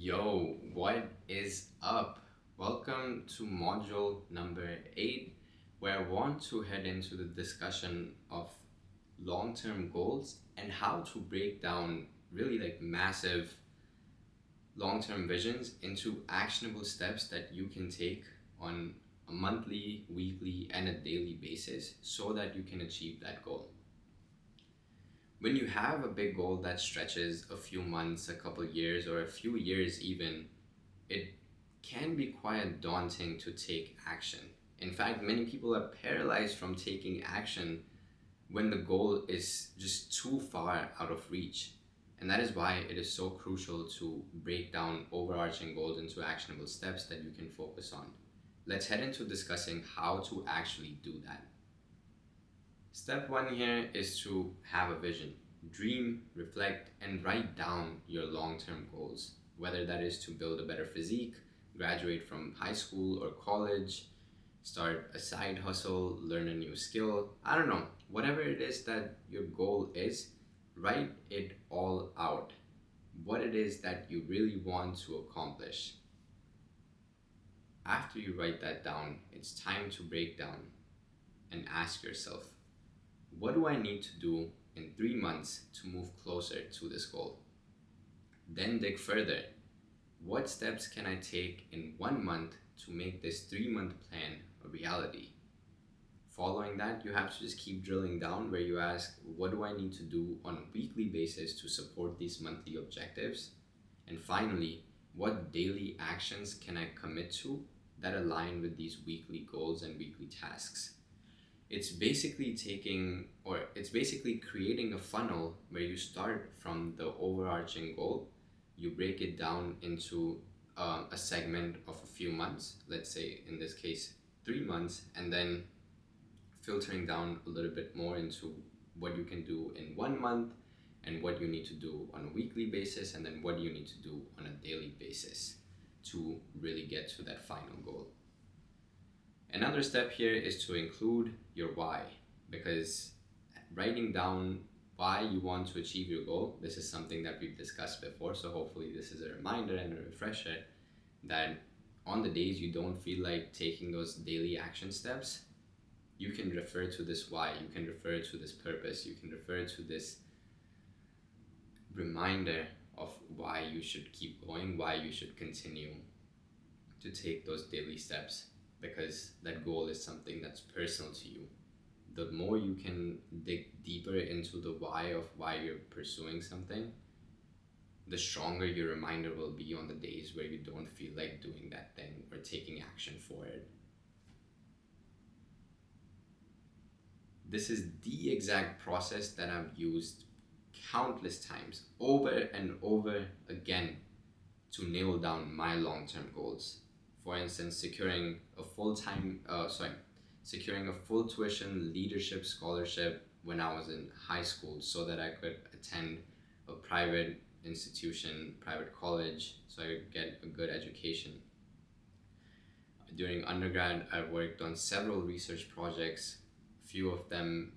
Yo, what is up? Welcome to module number 8, where I want to head into the discussion of long term goals and how to break down really like massive long term visions into actionable steps that you can take on a monthly, weekly, and a daily basis so that you can achieve that goal. When you have a big goal that stretches a few months, a couple years, or a few years even, it can be quite daunting to take action. In fact, many people are paralyzed from taking action when the goal is just too far out of reach. And that is why it is so crucial to break down overarching goals into actionable steps that you can focus on. Let's head into discussing how to actually do that. Step one here is to have a vision. Dream, reflect, and write down your long term goals, whether that is to build a better physique, graduate from high school or college, start a side hustle, learn a new skill. I don't know, whatever it is that your goal is, write it all out. What it is that you really want to accomplish. After you write that down, it's time to break down and ask yourself, what do I need to do in 3 months to move closer to this goal? Then dig further. What steps can I take in 1 month to make this 3 month plan a reality? Following that, you have to just keep drilling down where you ask, what do I need to do on a weekly basis to support these monthly objectives? And finally, what daily actions can I commit to that align with these weekly goals and weekly tasks? It's basically creating a funnel where you start from the overarching goal, you break it down into a segment of a few months, let's say in this case 3 months, and then filtering down a little bit more into what you can do in 1 month and what you need to do on a weekly basis, and then what you need to do on a daily basis to really get to that final goal. Another step here is to include your why, because writing down why you want to achieve your goal, this is something that we've discussed before, so hopefully this is a reminder and a refresher that on the days you don't feel like taking those daily action steps, you can refer to this why, you can refer to this purpose, you can refer to this reminder of why you should keep going, why you should continue to take those daily steps, because that goal is something that's personal to you. The more you can dig deeper into the why of why you're pursuing something, the stronger your reminder will be on the days where you don't feel like doing that thing or taking action for it. This is the exact process that I've used countless times, over and over again, to nail down my long-term goals. For instance, securing a full tuition leadership scholarship when I was in high school so that I could attend a private institution, private college, so I could get a good education. During undergrad, I worked on several research projects. Few of them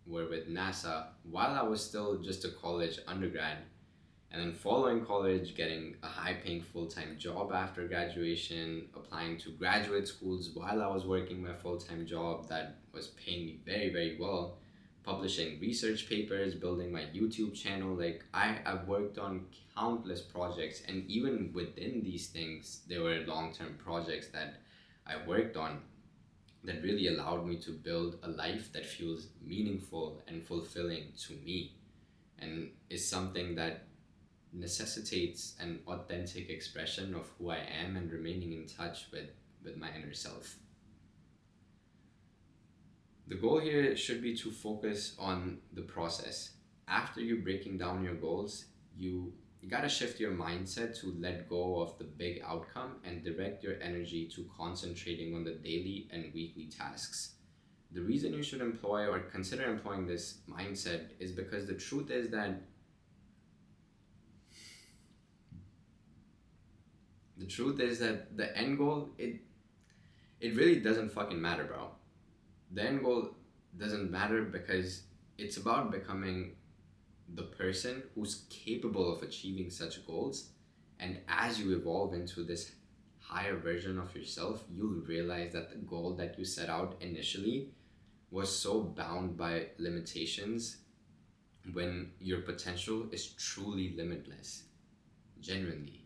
were with NASA while I was still just a college undergrad. And then following college, getting a high-paying full-time job after graduation, applying to graduate schools while I was working my full-time job that was paying me very, very well, publishing research papers, building my YouTube channel. I've worked on countless projects, and even within these things, there were long-term projects that I worked on that really allowed me to build a life that feels meaningful and fulfilling to me, and is something that necessitates an authentic expression of who I am and remaining in touch with my inner self. The goal here should be to focus on the process. After you're breaking down your goals, you gotta shift your mindset to let go of the big outcome and direct your energy to concentrating on the daily and weekly tasks. The reason you should employ or consider employing this mindset is because the truth is that the end goal, it really doesn't fucking matter, bro. The end goal doesn't matter because it's about becoming the person who's capable of achieving such goals And as you evolve into this higher version of yourself, you'll realize that the goal that you set out initially was so bound by limitations when your potential is truly limitless, genuinely.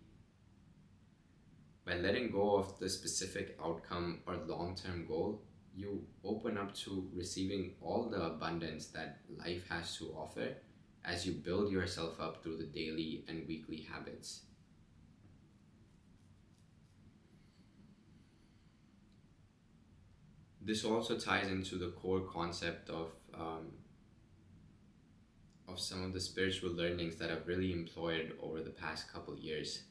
By letting go of the specific outcome or long term goal, you open up to receiving all the abundance that life has to offer as you build yourself up through the daily and weekly habits. This also ties into the core concept of some of the spiritual learnings that I've really employed over the past couple years.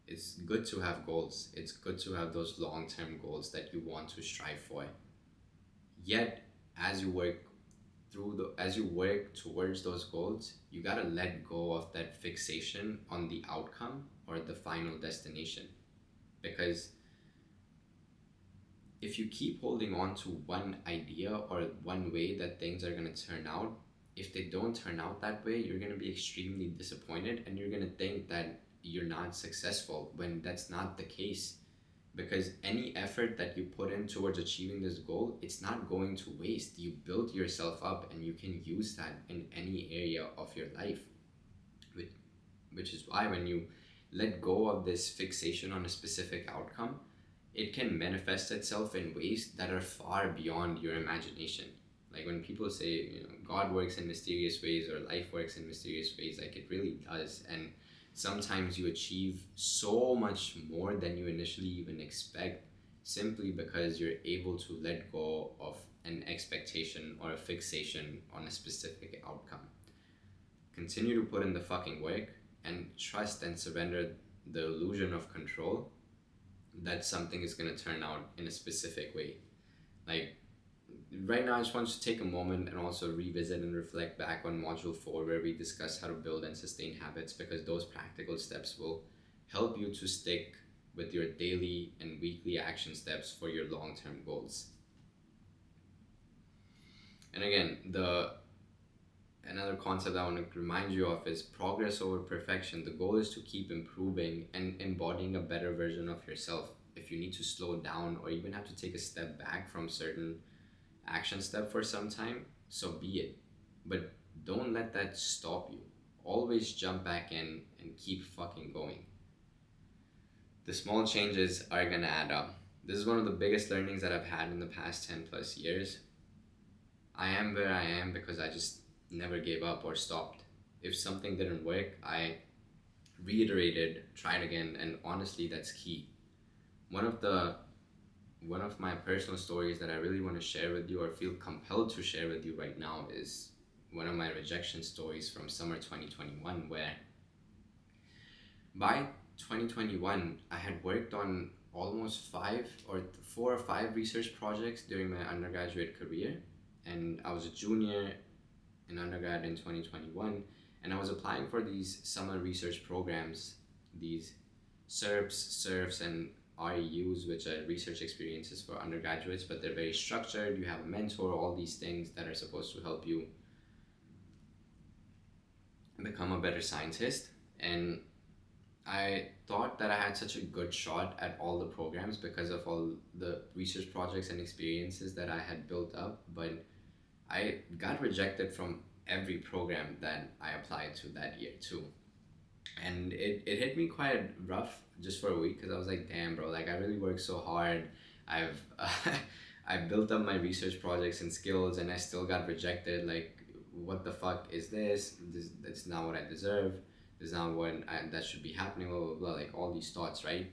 It's good to have goals. It's good to have those long-term goals that you want to strive for. Yet, as you work as you work towards those goals, you gotta let go of that fixation on the outcome or the final destination. Because if you keep holding on to one idea or one way that things are going to turn out, if they don't turn out that way, you're going to be extremely disappointed and you're going to think that you're not successful when that's not the case. Because any effort that you put in towards achieving this goal, it's not going to waste. You built yourself up and you can use that in any area of your life. Which is why when you let go of this fixation on a specific outcome, it can manifest itself in ways that are far beyond your imagination. Like when people say, God works in mysterious ways or life works in mysterious ways, like it really does. And sometimes you achieve so much more than you initially even expect simply because you're able to let go of an expectation or a fixation on a specific outcome. Continue to put in the fucking work and trust and surrender the illusion of control that something is going to turn out in a specific way. Like right now, I just want you to take a moment and also revisit and reflect back on module 4 where we discuss how to build and sustain habits, because those practical steps will help you to stick with your daily and weekly action steps for your long-term goals. And again, another concept I want to remind you of is progress over perfection. The goal is to keep improving and embodying a better version of yourself. If you need to slow down or even have to take a step back from certain action step for some time, so be it. But don't let that stop you. Always jump back in and keep fucking going. The small changes are gonna add up. This is one of the biggest learnings that I've had in the past 10 plus years. I am where I am because I just never gave up or stopped. If something didn't work, I reiterated, tried again, and honestly, that's key. One of my personal stories that I really want to share with you or feel compelled to share with you right now is one of my rejection stories from summer 2021, where by 2021, I had worked on almost 4 or 5 research projects during my undergraduate career, and I was a junior in undergrad in 2021, and I was applying for these summer research programs, these SERPs, and REUs, which are research experiences for undergraduates, but they're very structured. You have a mentor, all these things that are supposed to help you become a better scientist. And I thought that I had such a good shot at all the programs because of all the research projects and experiences that I had built up, but I got rejected from every program that I applied to that year too. And it hit me quite rough just for a week because I was like, damn, bro, like I really worked so hard. I've I built up my research projects and skills and I still got rejected. Like, what the fuck is this? That's not what I deserve. This is not that should be happening, blah, blah, blah. Like all these thoughts, right?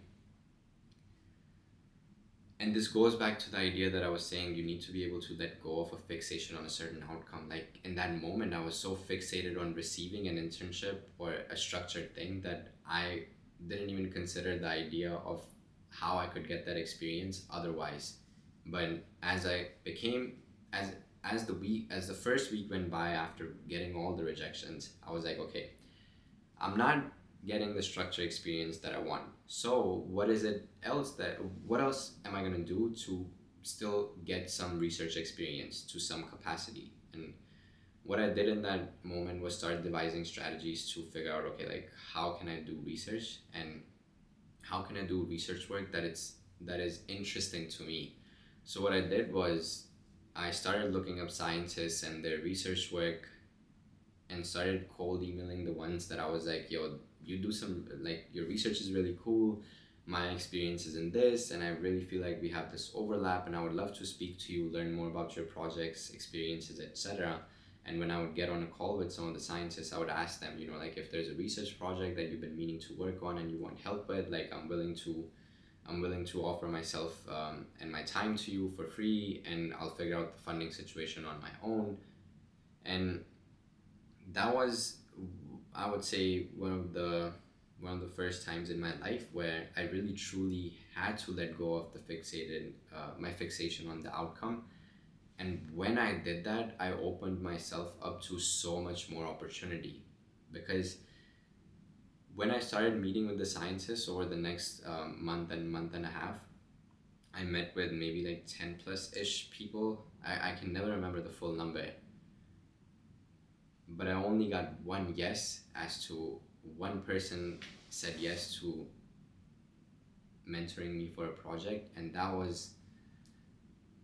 And this goes back to the idea that I was saying, you need to be able to let go of a fixation on a certain outcome. Like in that moment, I was so fixated on receiving an internship or a structured thing that I didn't even consider the idea of how I could get that experience otherwise. But as I became, as the first week went by after getting all the rejections, I was like, okay, I'm not getting the structure experience that I want. So what else am I going to do to still get some research experience to some capacity? And what I did in that moment was start devising strategies to figure out, okay, like how can I do research, and how can I do research work that is interesting to me. So what I did was I started looking up scientists and their research work, and started cold emailing the ones that I was like, yo, you do some, like, your research is really cool. My experience is in this, and I really feel like we have this overlap, and I would love to speak to you, learn more about your projects, experiences, etc. And when I would get on a call with some of the scientists, I would ask them, like, if there's a research project that you've been meaning to work on and you want help with, like, I'm willing to offer myself and my time to you for free, and I'll figure out the funding situation on my own. And that was, I would say, one of the first times in my life where I really truly had to let go of my fixation on the outcome. And when I did that, I opened myself up to so much more opportunity, because when I started meeting with the scientists over the next month and a half, I met with maybe like 10 plus ish people. I can never remember the full number, but I only got one yes, as to one person said yes to mentoring me for a project, and that was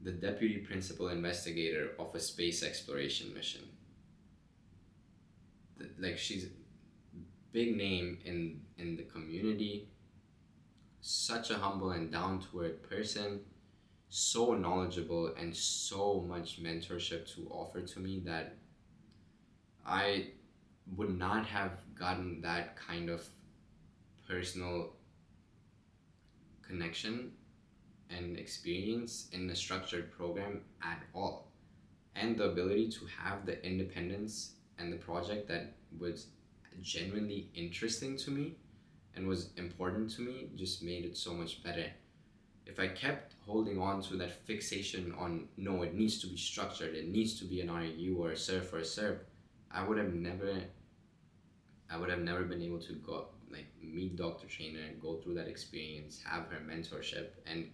the deputy principal investigator of a space exploration mission. Like, she's a big name in the community, such a humble and down to earth person, so knowledgeable, and so much mentorship to offer to me that I would not have gotten that kind of personal connection and experience in a structured program at all. And the ability to have the independence and the project that was genuinely interesting to me and was important to me just made it so much better. If I kept holding on to that fixation on, no, it needs to be structured, it needs to be an RU or a SURF or a SERP, I would have never been able to go, like, meet Dr. Trainer and go through that experience, have her mentorship. And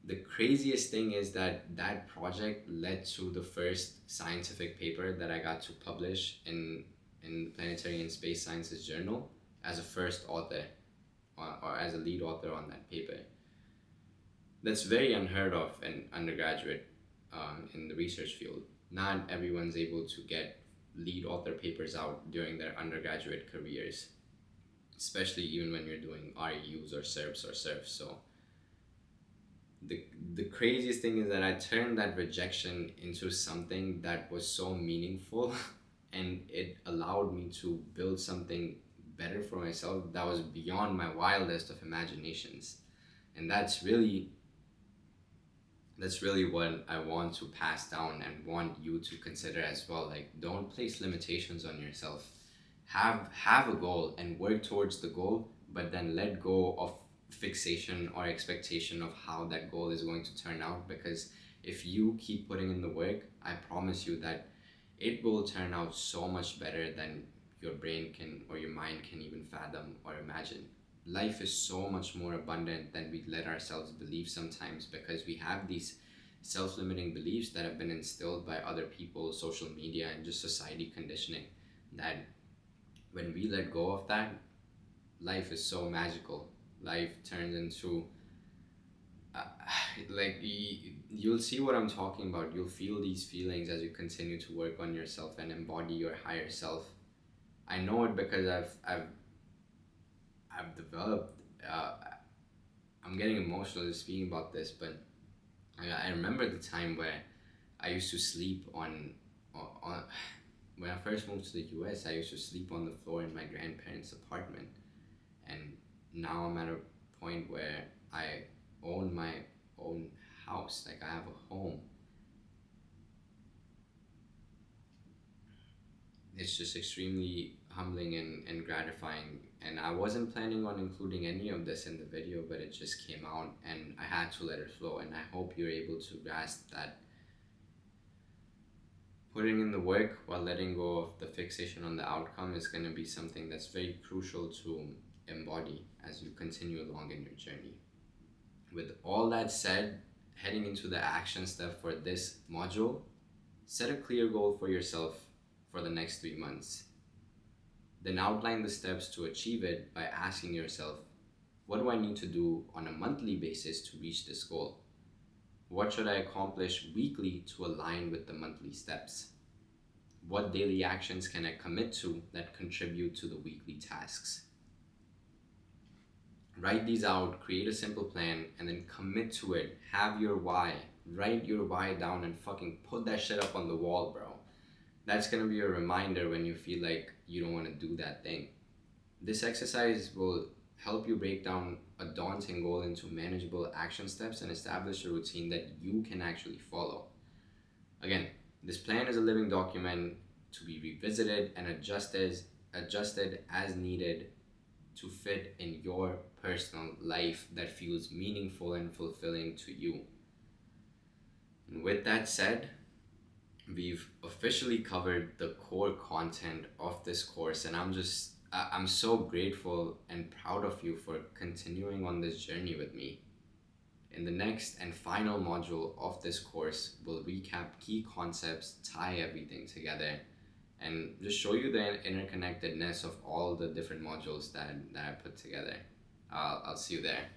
the craziest thing is that that project led to the first scientific paper that I got to publish in the Planetary and Space Sciences Journal as a first author, or as a lead author on that paper. That's very unheard of in undergraduate, in the research field. Not everyone's able to get lead author papers out during their undergraduate careers, especially even when you're doing REUs or SERPs or SERFs. So the craziest thing is that I turned that rejection into something that was so meaningful and it allowed me to build something better for myself that was beyond my wildest of imaginations. And that's really what I want to pass down and want you to consider as well. Like, don't place limitations on yourself. Have a goal and work towards the goal, but then let go of fixation or expectation of how that goal is going to turn out, because if you keep putting in the work, I promise you that it will turn out so much better than your brain can, or your mind can even fathom or imagine. Life is so much more abundant than we let ourselves believe sometimes, because we have these self-limiting beliefs that have been instilled by other people, social media, and just society conditioning, that when we let go of that, life is so magical. Life turns into uh, like, you'll see what I'm talking about. You'll feel these feelings as you continue to work on yourself and embody your higher self. I know it because I've developed. I'm getting emotional just speaking about this, but I remember the time where I used to sleep on when I first moved to the US. I used to sleep on the floor in my grandparents' apartment, and now I'm at a point where I own my own house. Like, I have a home. It's just extremely humbling and gratifying, and I wasn't planning on including any of this in the video, but it just came out and I had to let it flow. And I hope you're able to grasp that putting in the work while letting go of the fixation on the outcome is going to be something that's very crucial to embody as you continue along in your journey. With all that said, heading into the action step for this module, set a clear goal for yourself for the next 3 months. Then outline the steps to achieve it by asking yourself, what do I need to do on a monthly basis to reach this goal? What should I accomplish weekly to align with the monthly steps? What daily actions can I commit to that contribute to the weekly tasks? Write these out, create a simple plan, and then commit to it. Have your why. Write your why down and fucking put that shit up on the wall, bro. That's gonna be a reminder when you feel like you don't wanna do that thing. This exercise will help you break down a daunting goal into manageable action steps and establish a routine that you can actually follow. Again, this plan is a living document to be revisited and adjusted as needed to fit in your personal life that feels meaningful and fulfilling to you. And with that said, we've officially covered the core content of this course, and I'm so grateful and proud of you for continuing on this journey with me. In the next and final module of this course, we'll recap key concepts, tie everything together, and just show you the interconnectedness of all the different modules that I put together. I'll see you there.